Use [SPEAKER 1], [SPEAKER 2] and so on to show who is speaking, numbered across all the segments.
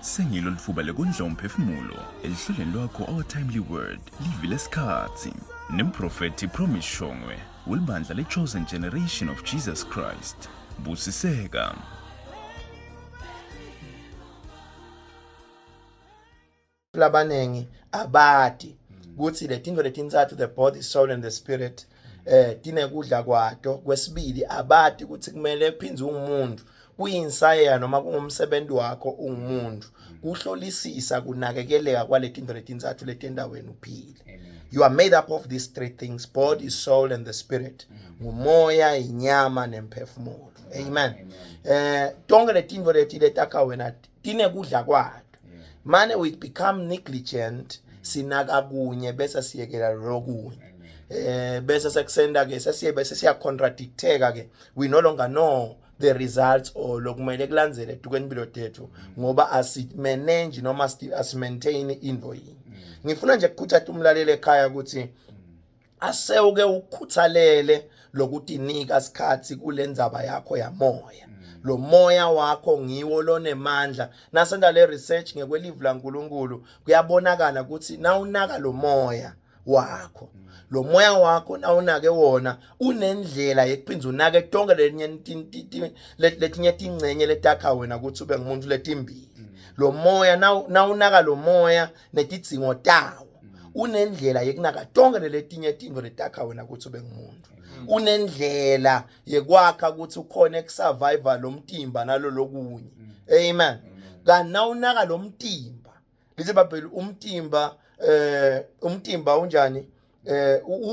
[SPEAKER 1] Sengilo lifuba lekondla umphefumulo elihlelweni lwakho Our Timely Word livi lesikhathi nemprofeti Promise Shongwe welibandla le-Chosen Generation of Jesus Christ. Busiseka.
[SPEAKER 2] Labanengi abadi ukuthi le tinto letintsathu, the body, soul and the spirit, tinekudla kwato. Kwesibili abadi ukuthi kumele phinze umuntu kuyinsaya noma kungumsebenzi wakho ungumuntu kuhlolisisa kunakekeleka kwale tinto letintsathu letendaweni uphile. You are made up of these three things: body, soul and the spirit. Ngumoya, inyama nemphefumulo. Amen. Tonke le tinto letileta wena tinekudla kwato. Mane we become negligent sinaka kunye bese siyekela lokunye. Bese sekusenda ke siya contradicteka ke. We no longer know the results or lokumele kulandzele etukweni impilo tethu ngoba asimanage noma asimaintain into yini. Ngifuna nje ukukhuthaza umlaleli ekhaya ukuthi asewuke ukukhuthalele lokuthi nika isikhathi kulendzaba yakho yamoya. Lo moya wakho ngiwo lonemandla. Nasenda le research ngekwelivu laNkulunkulu kuyabonakala ukuthi nawunaka lo moya wakho, lo moya wakho nawunake wona unendlela yekuphinza unake tonke letinye tingcenye letakha wena ukuthi ube ngumuntu letimbili. Lo moya nawunaka lo moya netidzingo tawo unendlela yekunaka tonke letinye tinto letakha wena ukuthi ube ngumuntu. Unendlela yekwakha ukuthi ukhona ukusurvive lo mtimba nalo lokunye. Amen. Kana unaka lo mtimba lithi baphela umtimba unjani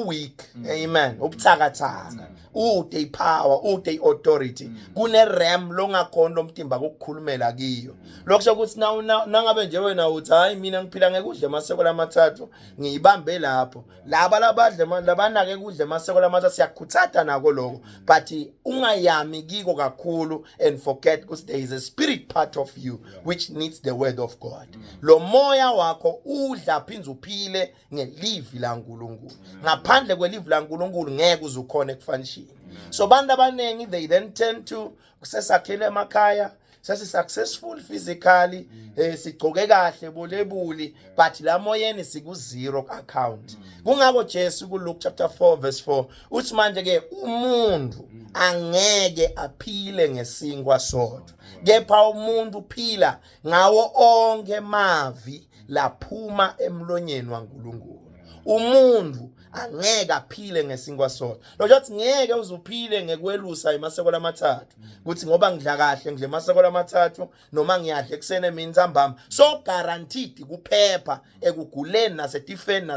[SPEAKER 2] weak. Amen. Ubuthakathaka ude power ude authority kune ram longakhona lo mtimba ukukhulumela kiyo. Lokusho ukuthi nangabe nje wena uthi hayi mina ngiphila ngekudla amaseko lamathathu ngiyibambe lapho laba labadle labanake kudla amaseko lamathathu siyakhuthatha nako lokho, but ungayami kiko kakhulu and forget ukuthi there is a spirit part of you which needs the word of God. Lo moya wakho udla phinza uphile ngelivi laNkulunkulu. Ngaphandle kwelivi laNkulunkulu ngeke uzukhona ekufanishini. So bantu abanengi they then tend to kusesakhele emakhaya sesi successful physically, sigcoke kahle bolebuli, but la moyeni siku zero account. Kungako Jesu ku Luke chapter 4 verse 4 uthi manje ke umuntu angeke aphile ngesingwa sodwa, kepha umuntu uphila ngawo onke mavi laphuma emlonyeni waNkulunkulu. Umuntu angeke aphile ngesingwa sodwa. Lokuthi ngeke uzuphile ngekwelusa emaseko lamathathu. Kuthi ngoba ngidla kahle ngidle emaseko lamathathu noma ngiyadla eksene mina ntambama. So guaranteed kuphepha ekuguleni nasetifeni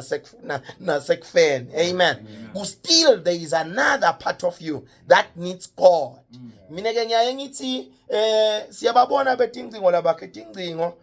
[SPEAKER 2] nasekufeni. Amen. Still there is another part of you that needs God. Mina ke ngiyaye ngithi siyababona betingcingo labakhe tingcingo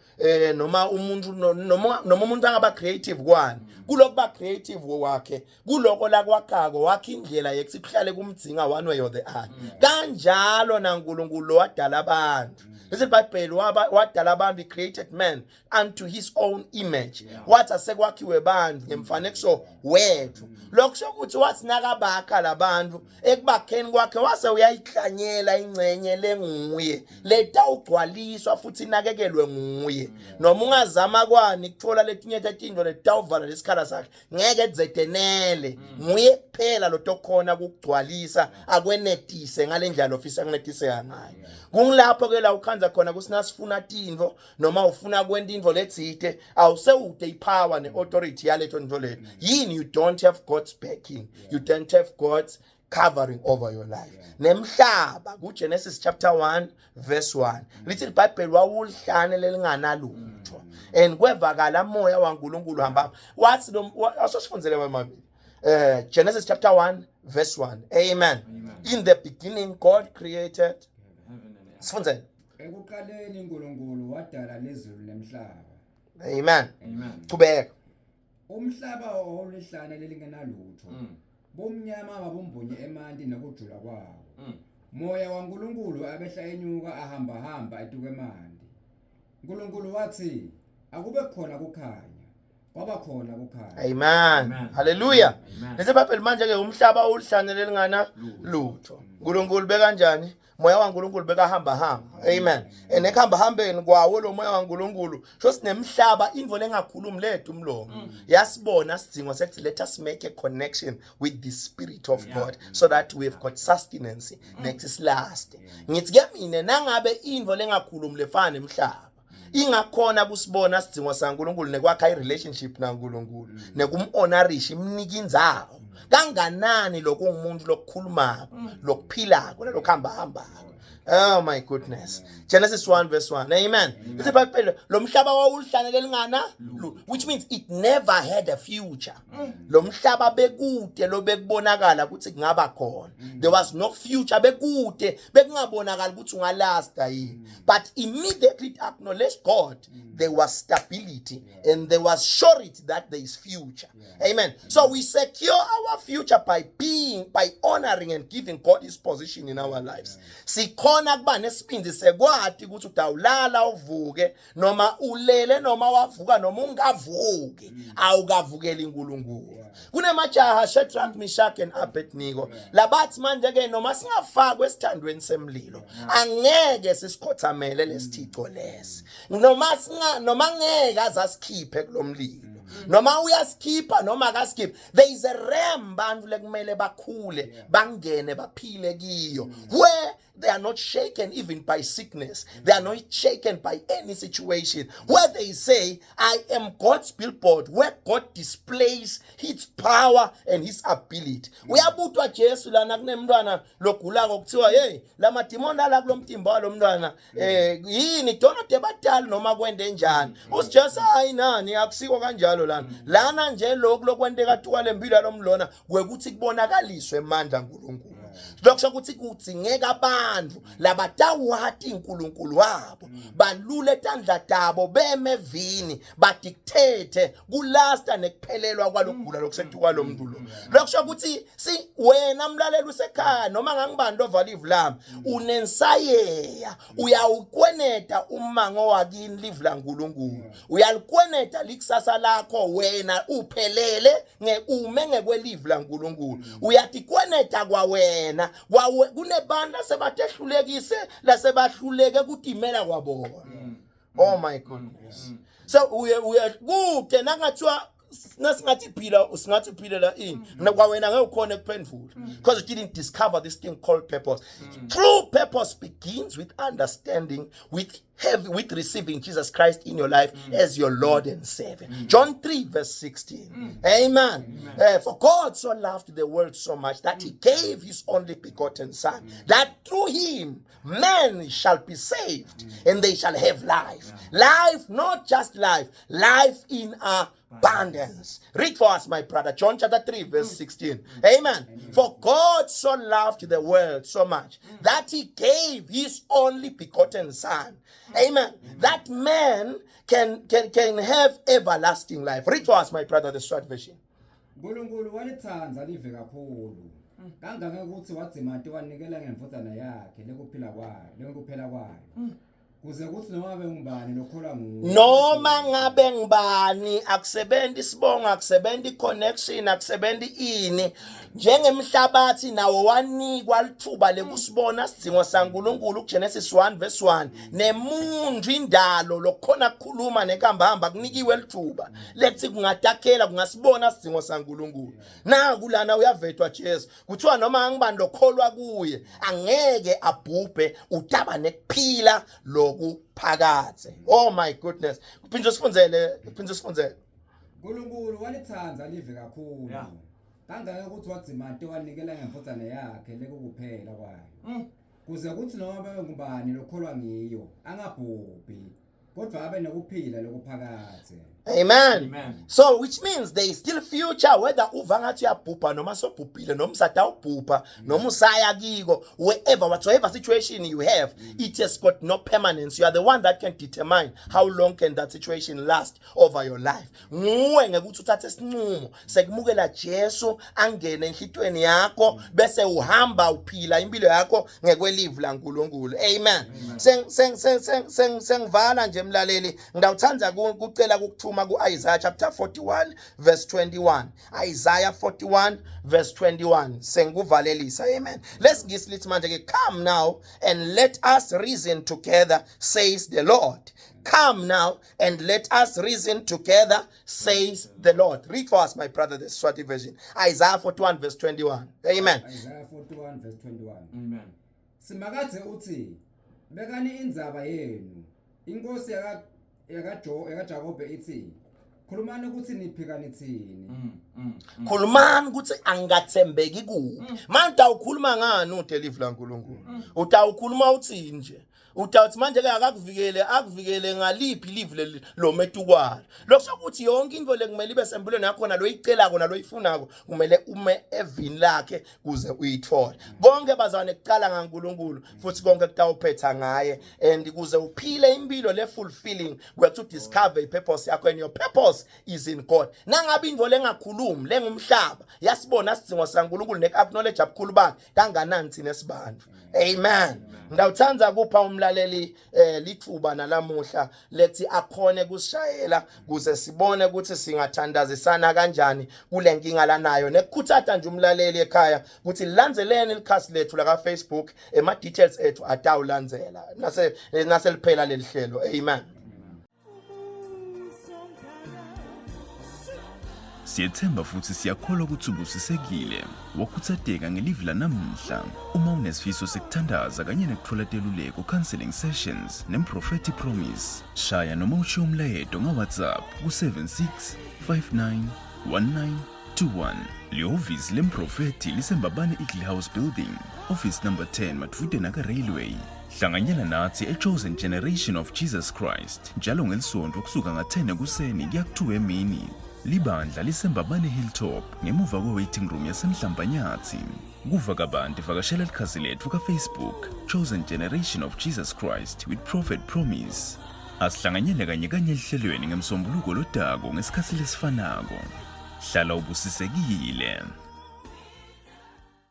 [SPEAKER 2] noma umuntu noma umuntu angaba creative kwani kulokuba creative wakhe kuloko la kwakhako wakhe indlela yekusihlale kumdzinga one way or the other. Kanjalo naNkulunkulu wadala abantu. Lesi iBhayibheli wadala abantu, created man unto his own image. Wathi asekwakhiwe abantu ngemfanekiso wethu. Lokusho ukuthi wathi nakabakha labantu ekubakheni kwakhe wase uyayihlanyela ingcenye lenguye letawugcwaliswa futhi inakekelwe nguye. Noma ungazama kwani kuthola letinye tetinto letawuvala lesikhala sakhe ngeke dzetenele nguye kuphela lotokhona ukugcwalisa akwenetise ngalendlela ofisa kunetise ngayo. Kungilapho ke la ukhanza khona kusinasifuna tinvo noma ufuna kwenta into letsite awusewude ipower neauthority yaleto nto leto. Yini you don't have God's backing, you don't have God's covering over your life. Nemhlaba ku Genesis chapter 1 verse 1 lithi iBhayibheli wawuhlane lelinganalutho and kwevakala moya waNkulunkulu hamba wathi asosifundzele bamabili. Genesis chapter 1 verse 1. Amen. In the beginning God created. Sifundzele.
[SPEAKER 3] Ekuqaleni uNkulunkulu wadala lezulu nemhlaba.
[SPEAKER 2] Amen. Qhubeka.
[SPEAKER 3] Umhlaba wawulihlane lelingenalutho. Bomnyama babumbunye emanti nokujula kwawo. Moya waNkulunkulu abehla enyuka ahamba etukemandi. uNkulunkulu wathi akube khona kukhanya. Kwaba khona kukhanya.
[SPEAKER 2] Amen. Hallelujah. Lesi iBhayibheli manje ke umhlaba ulihlane lelingana lutho. uNkulunkulu bekanjani? moya waNkulunkulu bekahamba amen and ekuhamba hambeni kwawo lo moya waNkulunkulu sho sinemhlaba indvo lengakhulumi lethu umlomo yasibona sidingo sethi let us make a connection with the spirit of God so that we've got sustenance next last ngithi ke mina nangabe indvo lengakhulumi lefana nemhlaba ingakhona kusibona sidingo saNkulunkulu nekwakha irelationship naNkulunkulu nekumhonorisha imnika inzawo kanganani lokho umuntu lokukhuluma lokuphila lokuhamba. Oh my goodness. Genesis 1 verse 1. Amen. Ithi Bible lo mhlaba wawuhlanele lingana which means it never had a future. Lo mhlaba bekude lo bekubonakala ukuthi kungaba khona. There was no future bekude bekungabonakala ukuthi ungalasta yini. But immediately it acknowledged God, there was stability and there was surety that there is future. Amen. So we secure our future by honoring and giving God his position in our lives. Sikhona kuba nesibindi sekwathi ukuthi utawulala uvuke noma ulele noma wavuka noma ungavuki awukavukeli uNkulunkulu. Kunemajaha Shadrach, Meshach and Abednego labathi manje ke noma singafakwe esithandweni semlilo angeke sisikhothamele lesithixo lesi noma ngeke azasikhiphe kulomlilo noma uyaskipha noma akaskipha there is a realm bantu lekumele bakhule bangene baphile kiyo where they are not shaken even by sickness. They are not shaken by any situation. Where they say, I am God's billboard, where God displays his power and his ability. Uyabutwa Jesu lana kunemntwana logulako kuthiwa hey lama demon ala kulomtimba lomntwana yini donade badala noma kwende njani. Usijesu hayi nani akusiko kanjalo lana nje lokwente kathiwa lempilo lomlona kwekuthi kubonakaliswe amandla kaNkulunkulu. Lokho ukuthi kudzingeka abantu labatawuhati iNkulunkulu wabo balule etandla tabo bemevini badictate kulasta nekuphelelwa kwalokugula lokusethuka lo muntu lo. Lokho ukuthi si wena mlaleli usekhaya noma ngangibandi ovala ivulami unensayeya uyawukweneta umango wakini livu laNkulunkulu uyalikweneta likusasa lakho wena uphelele ume ngekwelivu laNkulunkulu uyatikweneta kwa wena kunebanda sebatehlulekise lasebahluleke kutimela kwabona. Oh my goodness. So we kude nangathiwa nasingathi phila usingathi philela ini kwa wena ngeke ukhona kuphendula because you didn't discover this thing called purpose. True purpose begins with understanding with receiving Jesus Christ in your life as your Lord and Savior. John 3 verse 16. Amen. For God so loved the world so much that he gave his only begotten son, that through him men shall be saved and they shall have life. Life, not just life in abundance. Read for us, my brother. John chapter 3 verse 16. Amen. For God so loved the world so much that he gave his only begotten son. Amen. That man can have everlasting life. Read for us, my brother, the short version.
[SPEAKER 3] uNkulunkulu walithanda live kakhulu kangaka ukuthi wadzima nto wanikela ngemvuthana yakhe lekuphela kwayo kuze kuthi noma ngabe ngibani
[SPEAKER 2] akusebenzi isibongo akusebenzi connection akusebenzi ini njengemhlabathi nawo wanikwa lithuba lekusibona sidingo saNkulunkulu kuGenesis 1 verse 1 nemuntu indalo lokhona ukukhuluma nekambahamba kunikiwe lithuba lethi kungatakela kungasibona sidingo saNkulunkulu nakulana uyavedwa Jesu kuthiwa noma ngibani lokholwa kuye angeke abhubhe udaba nekuphila phakathe. Oh my goodness. Uphinde sifunzele.
[SPEAKER 3] uNkulunkulu walithanda live kakhulu. Kangaka ukuthi wadzima nto wanikela ngemvuthana yakhe lekuphela kwayo. Kuze kuthi noma ngubani lokholwa ngiyo angabhubhi kodwa abe nokuphila lokuphakathe.
[SPEAKER 2] Amen. So which means there is still future whether uvangathi uyabhubha noma sobhubhile noma usatawubhubha noma usaya kiko whatsoever situation you have it has got no permanence. You are the one that can determine how long can that situation last over your life. Nguwe ngekuthi uthathe isinqumo sekumukela Jesu angene enhlitweni yakho bese uhamba uphila impilo yakho ngekwelivu laNkulunkulu. Amen. Sengivala nje mlaleli ngidawuthanda kucela ukuthuma siphuma ku-Isaiah chapter 41 verse 21. Isaiah 41 verse 21. Senguvalelisa, amen. Let's get lithi manje ke, come now and let us reason together, says the Lord. Come now and let us reason together, says the Lord. Read for us, my brother, the Swati version. Isaiah 41 verse 21. Amen.
[SPEAKER 3] Isaiah 41 verse 21.
[SPEAKER 4] Amen.
[SPEAKER 3] Simakathe uthi bekani indzaba yenu. Inkosi yakaJakobe ithi khulumani ukuthi niphika nithini.
[SPEAKER 2] Khulumani ukuthi angathembeki kuwe. Manje awukhuluma ngani uDelive laNkulunkulu? Utawukhuluma uthi nje. Utawuthi manje ke akuvikele ngaliphi live lo metukwalo. Lokho ukuthi yonke into le kumele ibe sempilweni yakho na lo icela kona lo ifunako kumele ume evini lakhe kuze uyithole. Bonke bazane kucala ngaNkulunkulu futhi konke kutawuphetha ngaye and kuze uphile impilo le fulfilling where to discover ipurpose yakho, and your purpose is in God. Nangabe into lengakhulumi lengumhlaba yasibona sidingo saNkulunkulu neacknowledge abukhulu bakhe kanganani thina esibantu. Amen. Ngawuthanda kupha umlaleli lithuba nalamuhla lethi akhone kusishayela kuze sibone ukuthi singathandazisana kanjani kule nkinga lanayo, nekukhuthaza nje umlaleli ekhaya ukuthi lanzeleni likhasi lethu la Facebook, ema details ethu atawulandzela nase liphela leli hlelo. Amen.
[SPEAKER 1] Siyethemba futhi siyakholwa ukuthi ubusisekile wakhuthateka ngelive lanamhla. Uma unesifiso sekuthandaza kanye nekuthola teluleko counseling sessions neProphetic Promise, shaya noma ushiye umlayeto ngaWhatsApp ku76591921. Lihhovisi lemprofeti liseMbabane Eagle House Building, office number 10 Matfude Naka Railway. Hlanganyela nathi eChosen Generation of Jesus Christ njalo ngelisonto kusuka nga10 ekuseni kuya ku2 emini. Libandla liseMbabane Hilltop ngemuva kwe-waiting room yaseMhlambanyathi. Kuva kabanti vakashela likhasi lethu kaFacebook Chosen Generation of Jesus Christ with Prophet Promise. Asihlanganyele kanye elihlelweni ngemsombuluko lodako ngesikhathi lesifanako. Hlala ubusisekile.